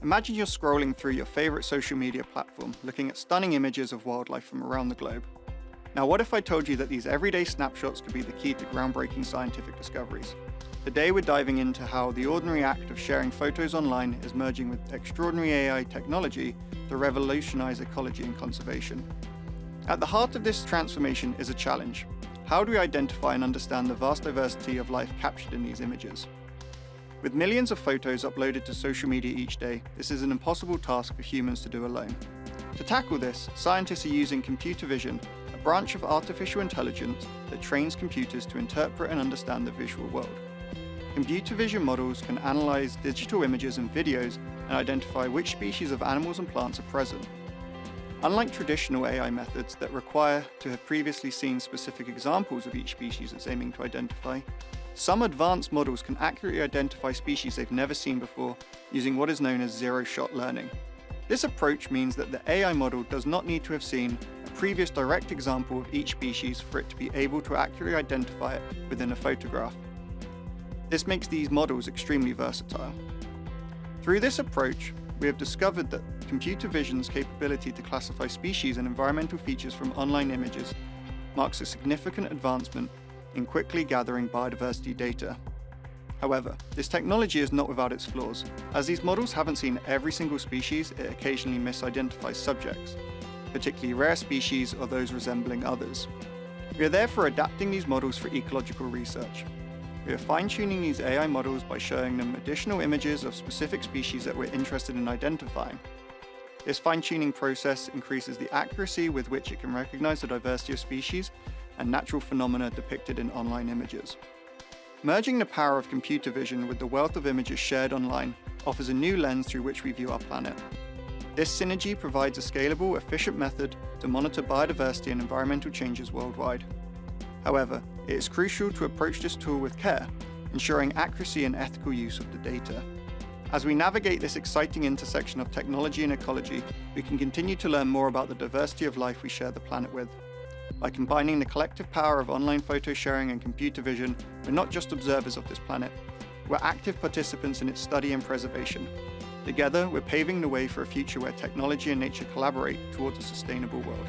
Imagine you're scrolling through your favorite social media platform, looking at stunning images of wildlife from around the globe. Now, what if I told you that these everyday snapshots could be the key to groundbreaking scientific discoveries? Today, we're diving into how the ordinary act of sharing photos online is merging with extraordinary AI technology to revolutionize ecology and conservation. At the heart of this transformation is a challenge. How do we identify and understand the vast diversity of life captured in these images? With millions of photos uploaded to social media each day, this is an impossible task for humans to do alone. To tackle this, scientists are using computer vision, a branch of artificial intelligence that trains computers to interpret and understand the visual world. Computer vision models can analyze digital images and videos and identify which species of animals and plants are present. Unlike traditional AI methods that require to have previously seen specific examples of each species it's aiming to identify, some advanced models can accurately identify species they've never seen before using what is known as zero-shot learning. This approach means that the AI model does not need to have seen a previous direct example of each species for it to be able to accurately identify it within a photograph. This makes these models extremely versatile. Through this approach, we have discovered that computer vision's capability to classify species and environmental features from online images marks a significant advancement in quickly gathering biodiversity data. However, this technology is not without its flaws. As these models haven't seen every single species, it occasionally misidentifies subjects, particularly rare species or those resembling others. We are therefore adapting these models for ecological research. We are fine-tuning these AI models by showing them additional images of specific species that we're interested in identifying. This fine-tuning process increases the accuracy with which it can recognize the diversity of species and natural phenomena depicted in online images. Merging the power of computer vision with the wealth of images shared online offers a new lens through which we view our planet. This synergy provides a scalable, efficient method to monitor biodiversity and environmental changes worldwide. However, it is crucial to approach this tool with care, ensuring accuracy and ethical use of the data. As we navigate this exciting intersection of technology and ecology, we can continue to learn more about the diversity of life we share the planet with. By combining the collective power of online photo sharing and computer vision, we're not just observers of this planet, we're active participants in its study and preservation. Together, we're paving the way for a future where technology and nature collaborate towards a sustainable world.